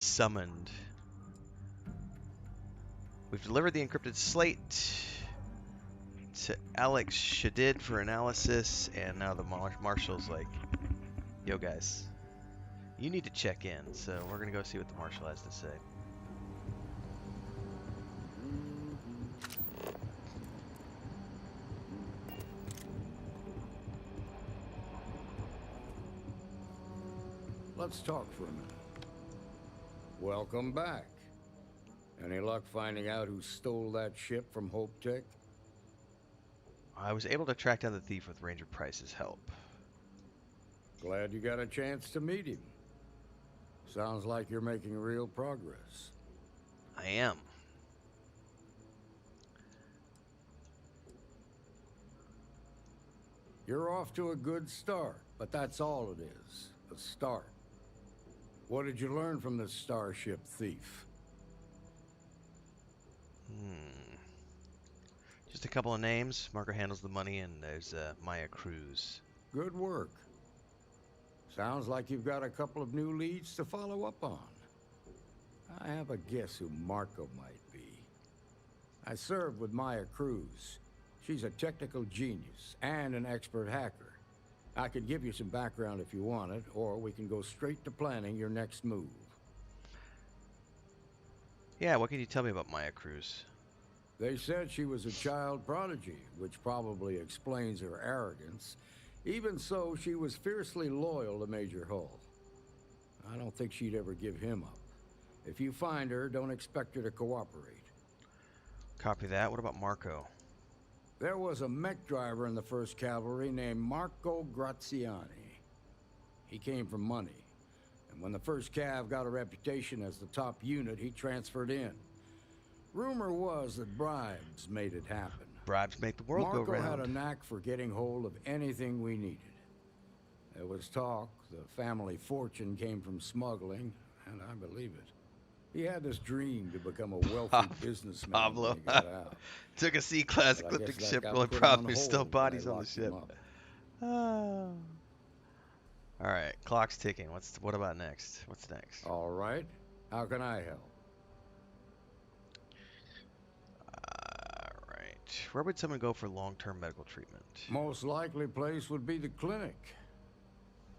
Summoned. We've delivered the encrypted slate to Alex Shadid for analysis, and now the Marshal's like, yo guys, you need to check in, so we're gonna go see what the Marshal has to say. Let's talk for a minute. Welcome back. Any luck finding out who stole that ship from Hope Tech? I was able to track down the thief with Ranger Price's help. Glad you got a chance to meet him. Sounds like you're making real progress. I am. You're off to a good start, but that's all it is, a start. What did you learn from this starship thief? Just a couple of names. Marco handles the money, and there's Maya Cruz. Good work. Sounds like you've got a couple of new leads to follow up on. I have a guess who Marco might be. I served with Maya Cruz. She's a technical genius and an expert hacker. I could give you some background if you want it, or we can go straight to planning your next move. Yeah, what can you tell me about Maya Cruz? They said she was a child prodigy, which probably explains her arrogance. Even so, she was fiercely loyal to Major Hull. I don't think she'd ever give him up. If you find her, don't expect her to cooperate. Copy that. What about Marco? There was a mech driver in the 1st Cavalry named Marco Graziani. He came from money, and when the 1st Cav got a reputation as the top unit, he transferred in. Rumor was that bribes made it happen. Bribes make the world go round. Marco had a knack for getting hold of anything we needed. There was talk the family fortune came from smuggling, and I believe it. He had this dream to become a wealthy businessman Pablo when he got out. took a C-class But I ecliptic guess that ship. got The only put problem on is still hold when I bodies on the locked him ship. up. Oh. All right, clock's ticking. What about next? What's next? All right. How can I help? All right. Where would someone go for long-term medical treatment? Most likely place would be the clinic.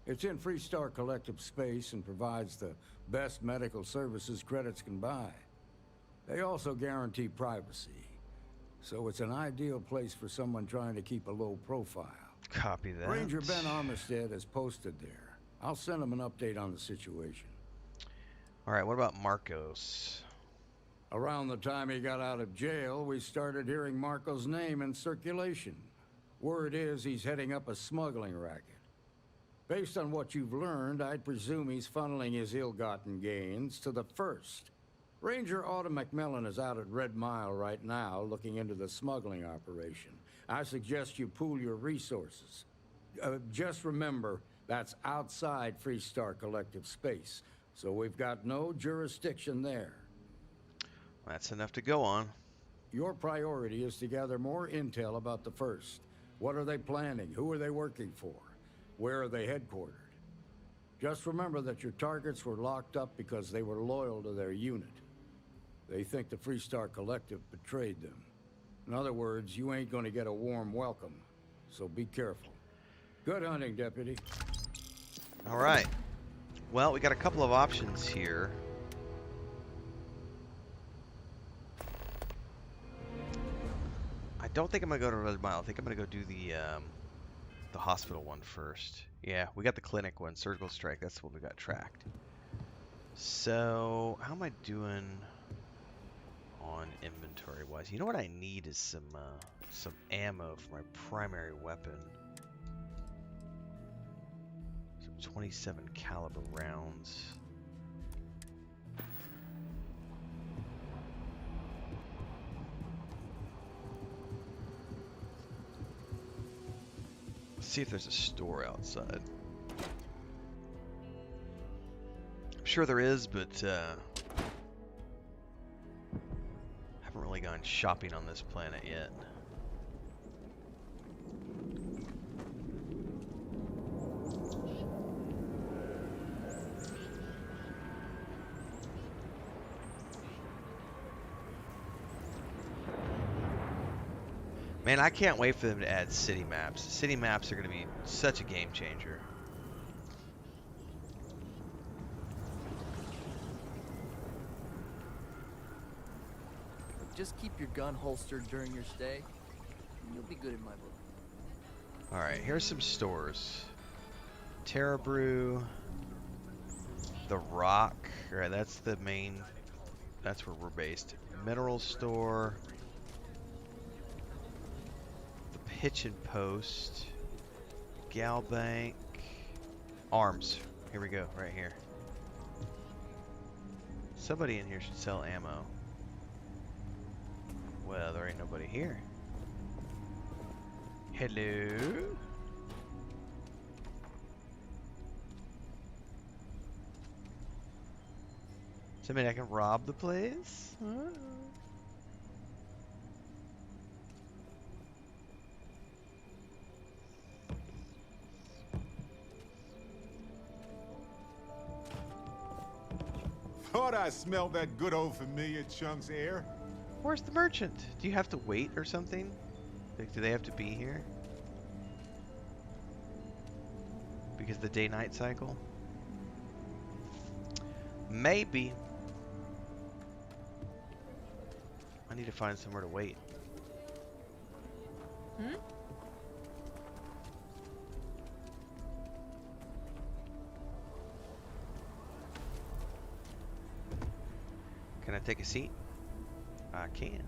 It's in Freestar collective space and provides the best medical services credits can buy. They also guarantee privacy, so it's an ideal place for someone trying to keep a low profile. Copy that. Ranger Ben Armistead is posted there. I'll send him an update on the situation. All right, what about Marcos? Around the time he got out of jail, we started hearing Marco's name in circulation. Word is he's heading up a smuggling racket. Based on what you've learned, I'd presume he's funneling his ill-gotten gains to the 1st. Ranger Autumn McMillan is out at Red Mile right now looking into the smuggling operation. I suggest you pool your resources. Just remember, that's outside Freestar collective space, so we've got no jurisdiction there. That's enough to go on. Your priority is to gather more intel about the 1st. What are they planning? Who are they working for? Where are they headquartered? Just remember that your targets were locked up because they were loyal to their unit. They think the Freestar Collective betrayed them. In other words, you ain't gonna get a warm welcome, so be careful. Good hunting, Deputy. All right. Well, we got a couple of options here. I don't think I'm gonna go to Red Mile. I think I'm gonna go do the hospital one first. Yeah, we got the clinic one, surgical strike. That's what we got tracked. So, how am I doing on inventory wise? You know what I need is some ammo for my primary weapon. Some 27 caliber rounds. See if there's a store outside. I'm sure there is, but haven't really gone shopping on this planet yet. Man, I can't wait for them to add city maps. City maps are going to be such a game changer. Just keep your gun holstered during your stay. You'll be good in my book. Alright, here's some stores. Terra Brew. The Rock. Alright, that's the main. That's where we're based. Mineral Store. The Pitch and Post. Gal Bank. Arms. Here we go, right here. Somebody in here should sell ammo. Well, there ain't nobody here. Hello? Somebody I can rob the place? Thought I smelled that good old familiar chunk's air. Where's the merchant? Do you have to wait or something? Like, do they have to be here? Because of the day-night cycle? Maybe. I need to find somewhere to wait. Hmm? Can I take a seat? I can.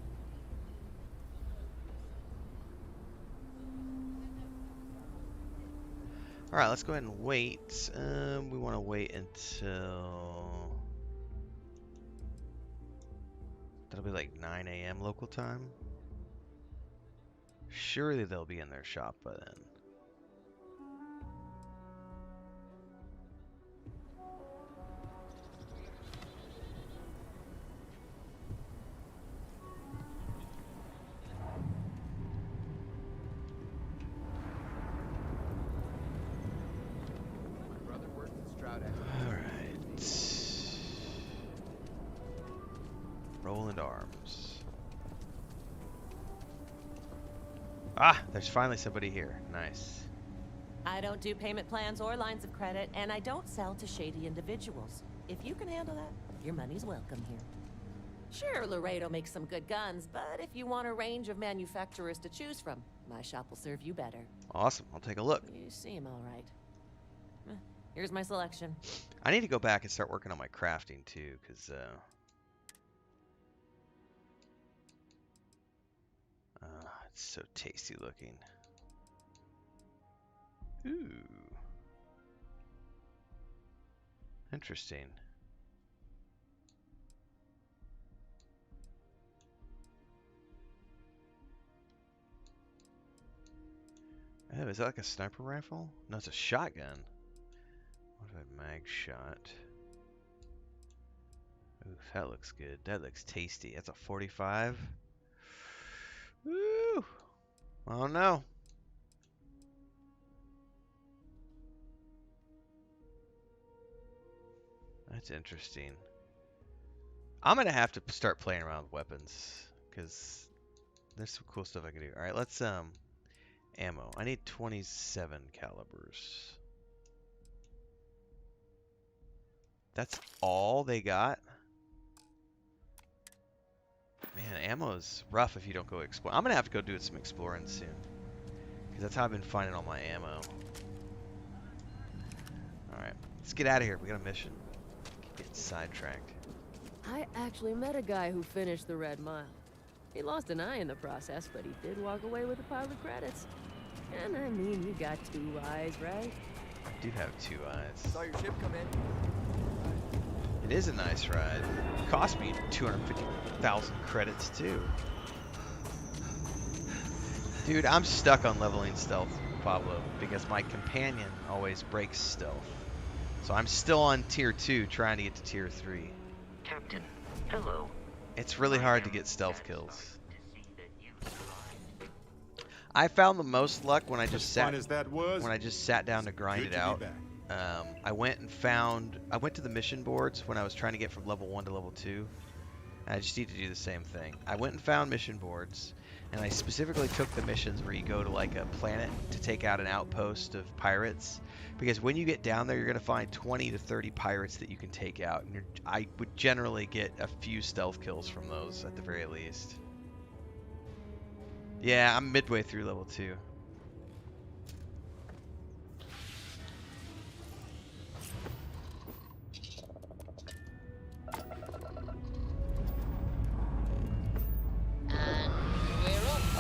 Alright, let's go ahead and wait. We want to wait until... That'll be like 9 a.m. local time. Surely they'll be in their shop by then. Roland Arms. Ah, there's finally somebody here. Nice. I don't do payment plans or lines of credit, and I don't sell to shady individuals. If you can handle that, your money's welcome here. Sure, Laredo makes some good guns, but if you want a range of manufacturers to choose from, my shop will serve you better. Awesome. I'll take a look. You seem all right. Here's my selection. I need to go back and start working on my crafting too, because it's so tasty looking. Ooh. Interesting. Oh, is that like a sniper rifle? No, it's a shotgun. What if I mag shot? Ooh, that looks good. That looks tasty. That's a 45. Woo! Oh no. That's interesting. I'm gonna have to start playing around with weapons because there's some cool stuff I can do. All right, let's ammo. I need 27 calibers. That's all they got? Man, ammo's rough if you don't go explore. I'm gonna have to go do some exploring soon, because that's how I've been finding all my ammo. Alright, let's get out of here. We got a mission. Keep getting sidetracked. I actually met a guy who finished the Red Mile. He lost an eye in the process, but he did walk away with a pile of credits. And I mean, you got 2 eyes, right? I do have 2 eyes. Saw your ship come in. It is a nice ride. It cost me 250,000 credits too. Dude, I'm stuck on leveling stealth, Pablo, because my companion always breaks stealth. So I'm still on tier 2 trying to get to tier 3. Captain, hello. It's really hard to get stealth kills. I found the most luck when I just sat down to grind it out. I went to the mission boards when I was trying to get from level 1 to level 2. I just need to do the same thing. I went and found mission boards, And I specifically took the missions where you go to like a planet to take out an outpost of pirates. Because when you get down there, you're going to find 20 to 30 pirates that you can take out. And I would generally get a few stealth kills from those at the very least. Yeah, I'm midway through level 2.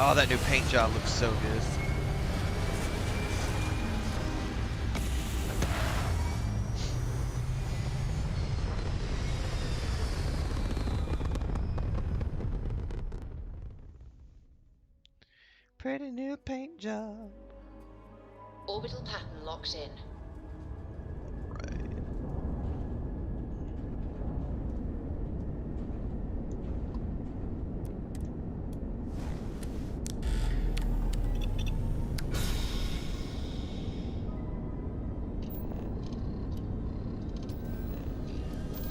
Oh, that new paint job looks so good. Pretty new paint job. Orbital pattern locked in.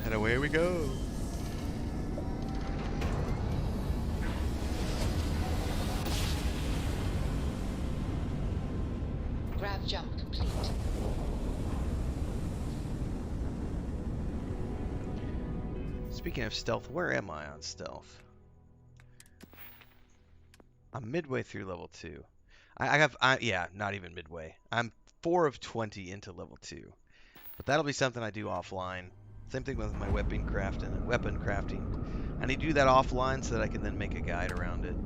And away we go. Grav jump complete. Speaking of stealth, where am I on stealth? I'm midway through level 2. Yeah, not even midway. I'm 4 of 20 into level 2. But that'll be something I do offline. Same thing with my weapon crafting. I need to do that offline so that I can then make a guide around it.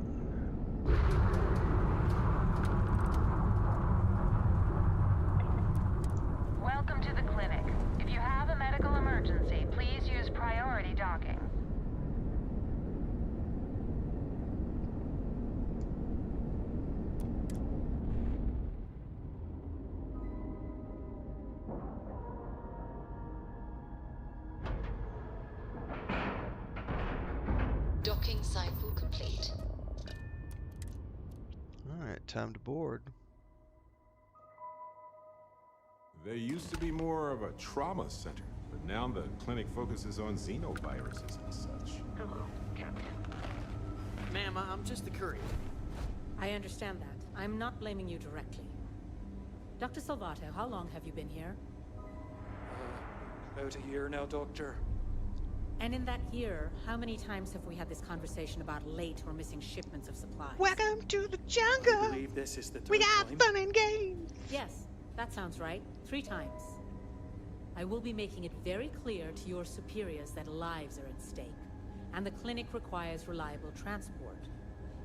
Welcome to the clinic. If you have a medical emergency, please use priority docking. Docking cycle complete. Alright, time to board. There used to be more of a trauma center, but now the clinic focuses on xenoviruses and such. Hello, Captain. Ma'am, I'm just the courier. I understand that. I'm not blaming you directly. Dr. Salvato, how long have you been here? About a year now, Doctor. And in that year, how many times have we had this conversation about late or missing shipments of supplies? Welcome to the jungle! I believe this is the third We got time. fun and games! Yes, that sounds right. 3 times. I will be making it very clear to your superiors that lives are at stake, and the clinic requires reliable transport.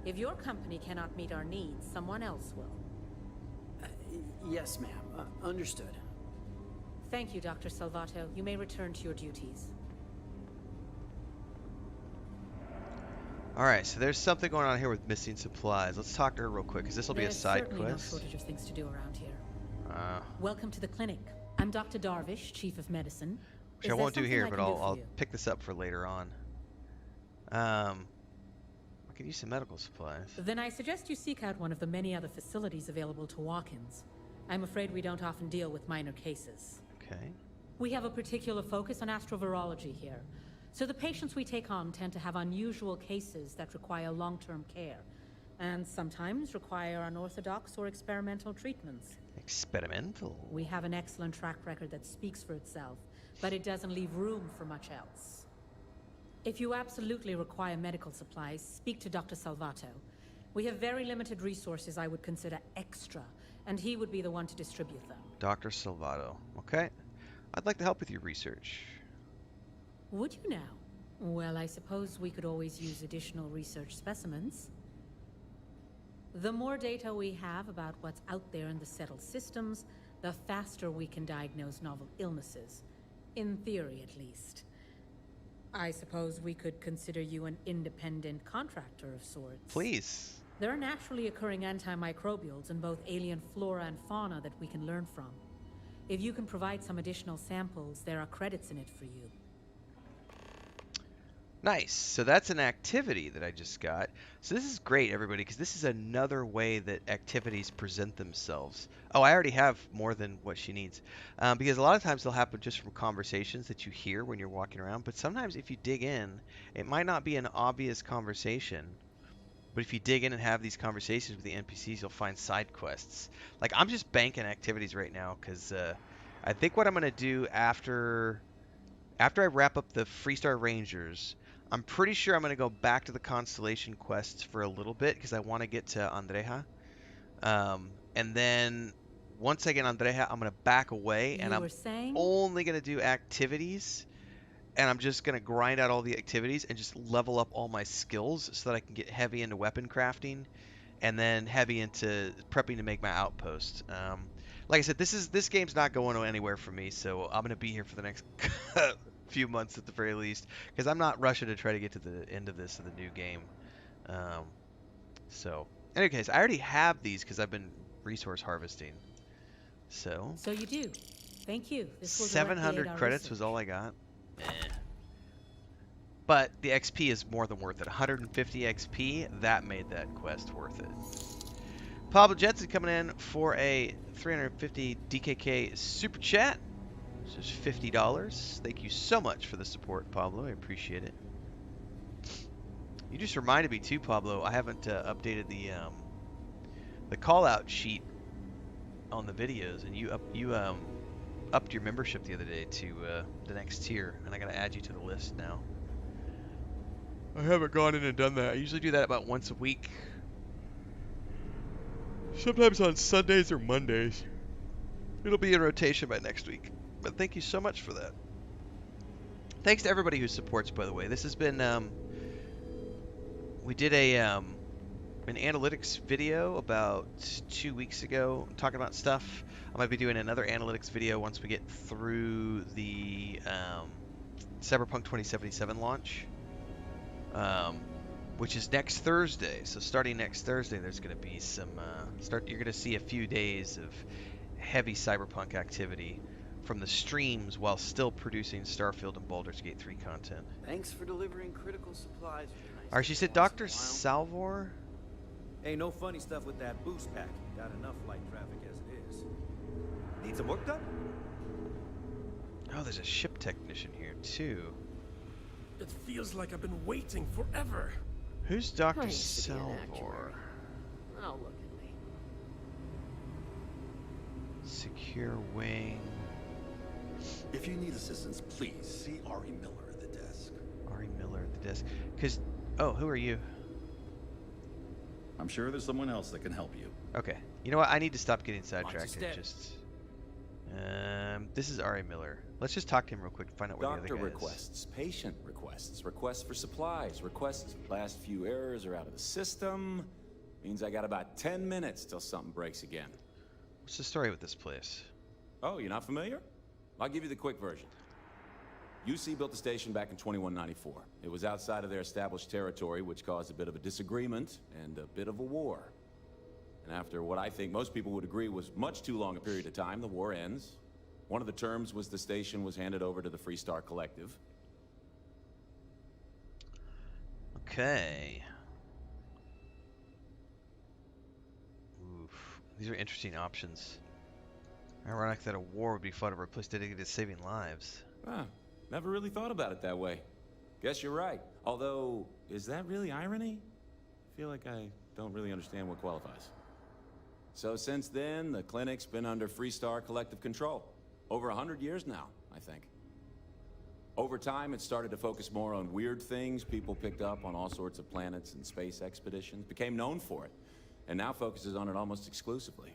If your company cannot meet our needs, someone else will. Yes, ma'am. Understood. Thank you, Dr. Salvato. You may return to your duties. Alright, so there's something going on here with missing supplies. Let's talk to her real quick, because this will be a side There's certainly quest. no shortage of things to do around here. Welcome to the clinic. I'm Dr. Darvish, Chief of Medicine. Which I won't do here, but I'll pick this up for later on. I could use some medical supplies. Then I suggest you seek out one of the many other facilities available to walk-ins. I'm afraid we don't often deal with minor cases. Okay. We have a particular focus on astrovirology here. So the patients we take on tend to have unusual cases that require long-term care, and sometimes require unorthodox or experimental treatments. Experimental? We have an excellent track record that speaks for itself, but it doesn't leave room for much else. If you absolutely require medical supplies, speak to Dr. Salvato. We have very limited resources I would consider extra, and he would be the one to distribute them. Dr. Salvato. Okay. I'd like to help with your research. Would you now? Well, I suppose we could always use additional research specimens. The more data we have about what's out there in the settled systems, the faster we can diagnose novel illnesses. In theory, at least. I suppose we could consider you an independent contractor of sorts. Please. There are naturally occurring antimicrobials in both alien flora and fauna that we can learn from. If you can provide some additional samples, there are credits in it for you. Nice. So that's an activity that I just got. So this is great, everybody, because this is another way that activities present themselves. Oh, I already have more than what she needs. Because a lot of times they'll happen just from conversations that you hear when you're walking around. But sometimes if you dig in, it might not be an obvious conversation. But if you dig in and have these conversations with the NPCs, you'll find side quests. Like, I'm just banking activities right now because I think what I'm going to do after I wrap up the Freestar Rangers, I'm pretty sure I'm going to go back to the Constellation quests for a little bit because I want to get to Andreja. And then once I get Andreja, I'm going to back away and I'm only going to do activities. And I'm just going to grind out all the activities and just level up all my skills so that I can get heavy into weapon crafting and then heavy into prepping to make my outpost. Like I said, this game's not going anywhere for me, so I'm going to be here for the next few months at the very least because I'm not rushing to try to get to the end of this in the new game. So, in any case, I already have these because I've been resource harvesting. So you do. Thank you. This will 700 credits was all I got. But the XP is more than worth it. 150 XP, that made that quest worth it. Pablo Jensen coming in for a 350 DKK super chat. This is $50. Thank you so much for the support, Pablo. I appreciate it. You just reminded me too, Pablo. I haven't updated the call out sheet on the videos, and you upped your membership the other day to the next tier, and I gotta add you to the list now. I haven't gone in and done that. I usually do that about once a week. Sometimes on Sundays or Mondays. It'll be in rotation by next week. But thank you so much for that. Thanks to everybody who supports, by the way. This has been we did an analytics video about 2 weeks ago talking about stuff. I might be doing another analytics video once we get through the Cyberpunk 2077 launch, which is next Thursday. So starting next Thursday, there's going to be some you're going to see a few days of heavy Cyberpunk activity from the streams while still producing Starfield and Baldur's Gate 3 content. Thanks for delivering critical supplies. Alright, she said Dr. Salvor. Hey, no funny stuff with that boost pack. Got enough light traffic as it is. Need some work done? Oh, there's a ship technician here too. It feels like I've been waiting forever. Who's Dr. Salvor? Oh, look at me. Secure wing. If you need assistance, please see Ari Miller at the desk. Ari Miller at the desk. Oh, who are you? I'm sure there's someone else that can help you. Okay. You know what? I need to stop getting sidetracked. This is Ari Miller. Let's just talk to him real quick to find out where the other guy is. Doctor requests, patient requests, requests for supplies, requests last few errors are out of the system. Means I got about 10 minutes till something breaks again. What's the story with this place? Oh, you're not familiar? I'll give you the quick version. UC built the station back in 2194. It was outside of their established territory, which caused a bit of a disagreement and a bit of a war. And after what I think most people would agree was much too long a period of time, the war ends. One of the terms was the station was handed over to the Freestar Collective. Okay. Oof. These are interesting options. Ironic that a war would be fought over a place dedicated to saving lives. Huh. Never really thought about it that way. Guess you're right. Although, is that really irony? I feel like I don't really understand what qualifies. So since then, the clinic's been under Freestar Collective control. Over 100 years now, I think. Over time, it started to focus more on weird things people picked up on all sorts of planets and space expeditions, became known for it, and now focuses on it almost exclusively.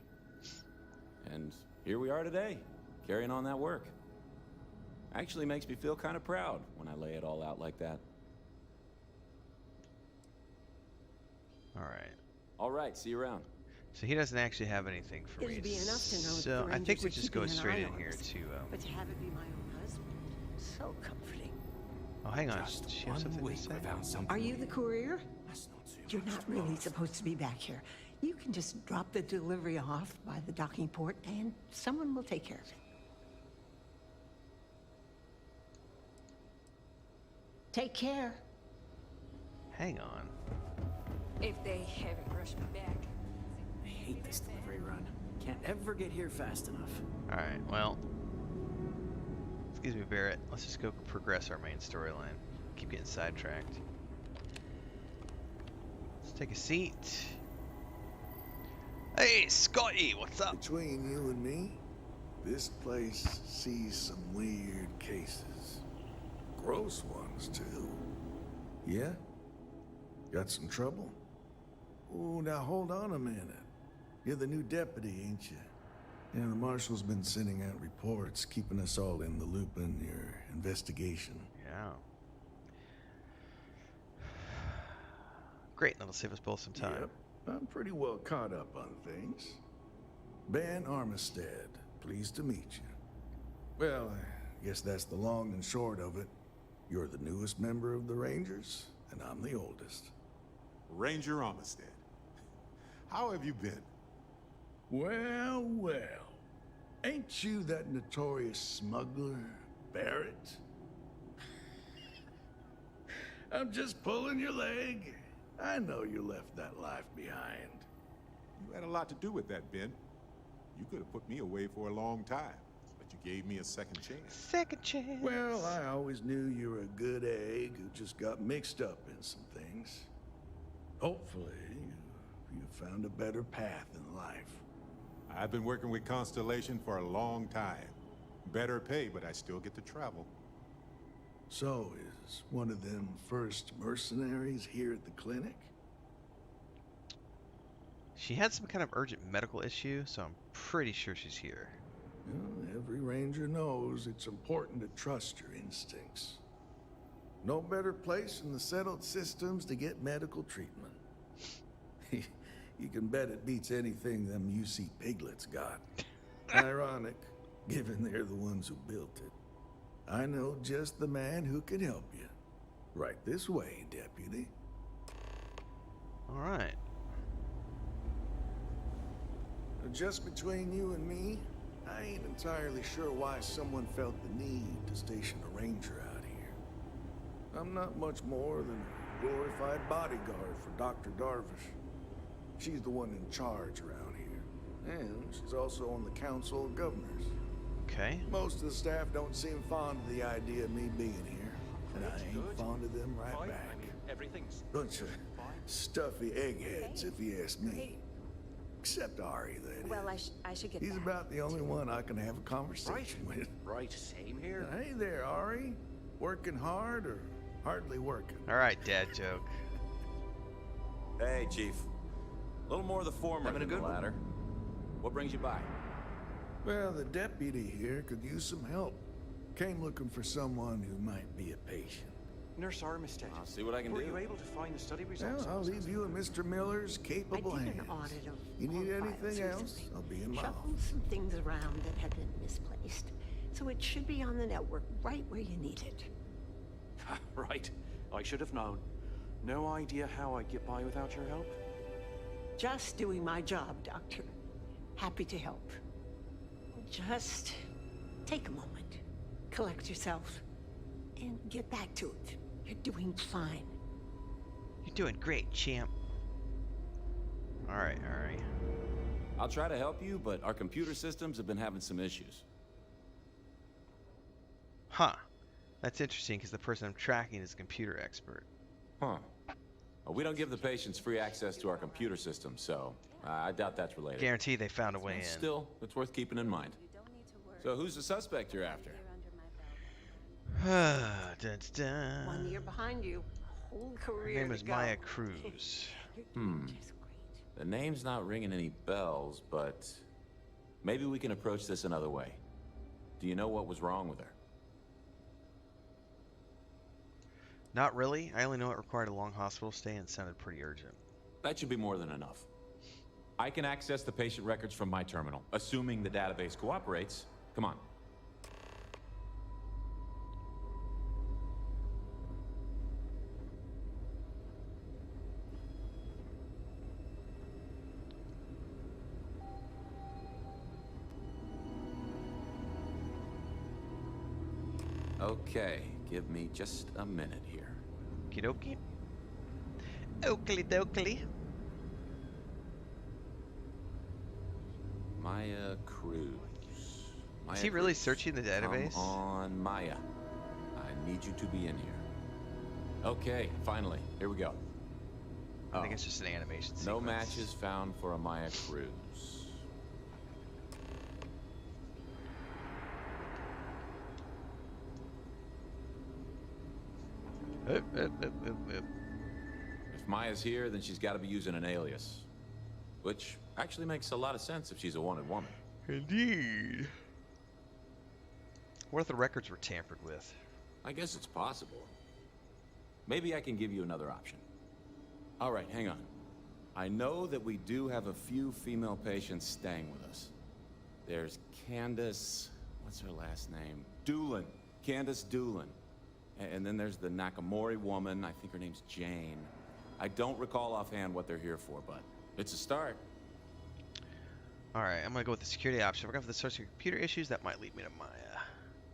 And here we are today, carrying on that work. Actually makes me feel kind of proud when I lay it all out like that. All right, see you around. So he doesn't actually have anything for me. So I think we just go straight in here to. But to have it be my own husband, so comforting. Oh, hang on. Just She has something to say? Are you the courier? You're not really supposed to be back here. You can just drop the delivery off by the docking port, and someone will take care of it. Take care. Hang on. If they haven't rushed me back. I hate this delivery run. Can't ever get here fast enough. Alright, well. Excuse me, Barrett. Let's just go progress our main storyline. Keep getting sidetracked. take a seat. Hey, Scotty, what's up? Between you and me, this place sees some weird cases. Gross ones, too. Yeah? Got some trouble? Oh, now hold on a minute. You're the new deputy, ain't you? Yeah, the marshal's been sending out reports, keeping us all in the loop in your investigation. Yeah. Great, that'll save us both some time. Yep, I'm pretty well caught up on things. Ben Armistead, pleased to meet you. Well, I guess that's the long and short of it. You're the newest member of the Rangers, and I'm the oldest. Ranger Armistead. How have you been? Well, well. Ain't you that notorious smuggler, Barrett? I'm just pulling your leg. I know you left that life behind. You had a lot to do with that, Ben. You could have put me away for a long time, but you gave me a second chance. Second chance. Well, I always knew you were a good egg who just got mixed up in some things. Hopefully, you found a better path in life. I've been working with Constellation for a long time. Better pay, but I still get to travel. So, is one of them first mercenaries here at the clinic? She had some kind of urgent medical issue, so I'm pretty sure she's here. Well, every ranger knows it's important to trust your instincts. No better place in the settled systems to get medical treatment. You can bet it beats anything them UC piglets got. Ironic, given they're the ones who built it. I know just the man who can help you. Right this way, Deputy. All right. Just between you and me, I ain't entirely sure why someone felt the need to station a ranger out here. I'm not much more than a glorified bodyguard for Dr. Darvish. She's the one in charge around here. And she's also on the Council of Governors. Okay. Most of the staff don't seem fond of the idea of me being here. And I ain't fond of them right back. Everything's Bunch of stuffy eggheads, if you ask me. Except Ari, that is. Well, I should get He's back. about the only one I can have a conversation with. right. Same here. Hey there, Ari. Working hard or hardly working? All right, dad joke. Hey, Chief. A little more of the former than the latter. What brings you by? Well, the deputy here could use some help. Came looking for someone who might be a patient. Nurse Armistead. I'll see what I can Were do. you able to find the study results? Well, I'll leave you in Mr. Miller's capable I did hands. an audit of You need all anything files else? recently. I'll be in my Shuffled office. some things around that had been misplaced. So it should be on the network right where you need it. Right. I should have known. No idea how I'd get by without your help. Just doing my job, Doctor. Happy to help. Just take a moment, collect yourself, and get back to it. You're doing fine. You're doing great, champ. All right, all right. I'll try to help you, but our computer systems have been having some issues. Huh. That's interesting because the person I'm tracking is a computer expert. Huh. Well, we don't give the patients free access to our computer system, so I doubt that's related. Guarantee they found a way in. Still, it's worth keeping in mind. So who's the suspect you're after? Dun, dun. 1 year behind you, whole Her career name to is go. Maya Cruz. The name's not ringing any bells, but maybe we can approach this another way. Do you know what was wrong with her? Not really. I only know it required a long hospital stay and sounded pretty urgent. That should be more than enough. I can access the patient records from my terminal, assuming the database cooperates. Come on. Okay, give me just a minute here. Okie dokie. Oakley dokley. Maya Cruz. Is he really searching the database? Come on, Maya. I need you to be in here. Okay, finally. Here we go. I think it's just an animation sequence. No matches found for a Maya cruise. If Maya's here, then she's got to be using an alias. Which actually makes a lot of sense if she's a wanted woman. Indeed. What if the records were tampered with? I guess it's possible. Maybe I can give you another option. All right, hang on. I know that we do have a few female patients staying with us. There's Candace... what's her last name? Doolin. Candace Doolin. And then there's the Nakamori woman. I think her name's Jane. I don't recall offhand what they're here for, but it's a start. Alright, I'm gonna go with the security option. We're going for the source of computer issues. That might lead me to Maya.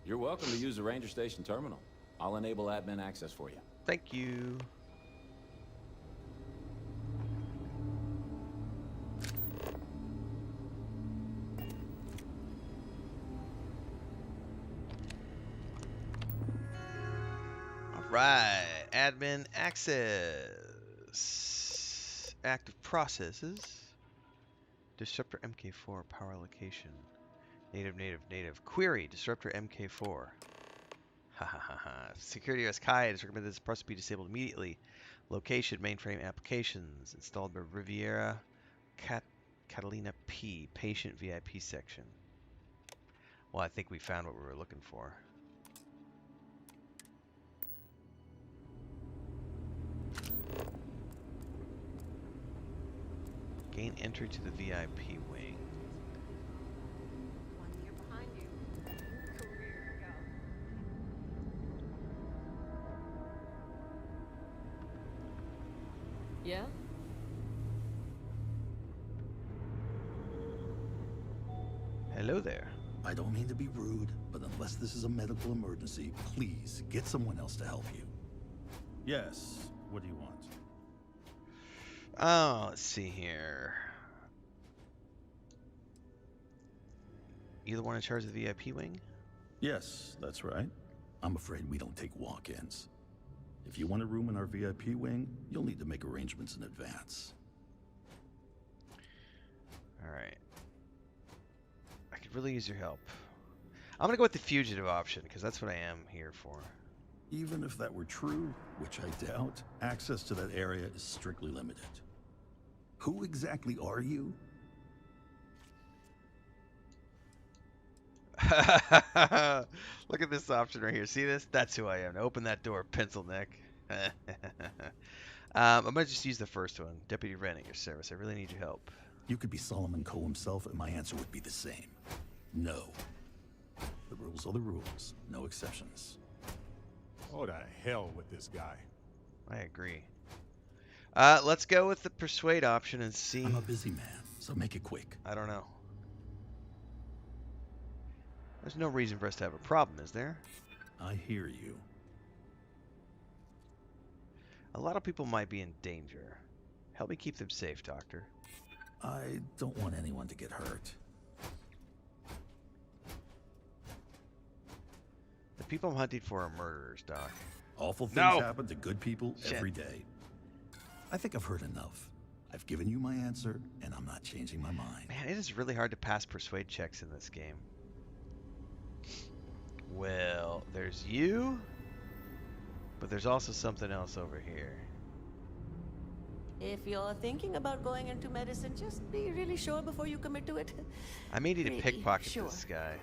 You're welcome to use the Ranger Station terminal. I'll enable admin access for you. Thank you. Alright, admin access. Active processes. Disruptor MK4 power location. Native. Query, Disruptor MK4. Ha ha ha ha. Security OS Kai has recommended this process be disabled immediately. Location, mainframe applications. Installed by Riviera Catalina P. Patient VIP section. Well, I think we found what we were looking for. Gain entry to the VIP wing. Yeah? Hello there. I don't mean to be rude, but unless this is a medical emergency, please get someone else to help you. Yes, what do you want? Oh, let's see here. You the one in charge of the VIP wing? Yes, that's right. I'm afraid we don't take walk-ins. If you want a room in our VIP wing, you'll need to make arrangements in advance. Alright. I could really use your help. I'm gonna go with the fugitive option, because that's what I am here for. Even if that were true, which I doubt, access to that area is strictly limited. Who exactly are you? Look at this option right here. See this? That's who I am. Open that door, pencil neck. I'm going to just use the first one. Deputy Wren at your service. I really need your help. You could be Solomon Coe himself, and my answer would be the same. No. The rules are the rules. No exceptions. Oh, to hell with this guy. I agree. Let's go with the persuade option and see. I'm a busy man, so make it quick. I don't know. There's no reason for us to have a problem, is there? I hear you. A lot of people might be in danger. Help me keep them safe, Doctor. I don't want anyone to get hurt. The people I'm hunting for are murderers, Doc. Awful things happen to good people every day. I think I've heard enough. I've given you my answer, and I'm not changing my mind. Man, it is really hard to pass persuade checks in this game. Well, there's you, but there's also something else over here. If you're thinking about going into medicine, just be really sure before you commit to it. I may need to pickpocket this guy.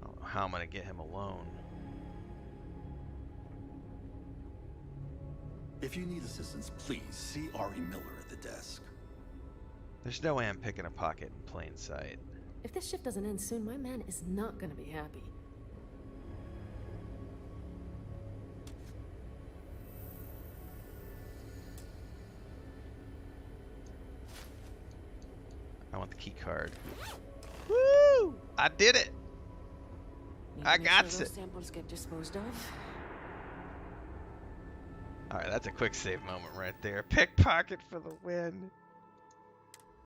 I don't know how I'm going to get him alone. If you need assistance, please see Ari Miller at the desk. There's no way I'm picking a pocket in plain sight. If this shift doesn't end soon, my man is not gonna be happy. I want the key card. Woo! I did it! I got it! Those samples get disposed of. Alright, that's a quick save moment right there. Pickpocket for the win.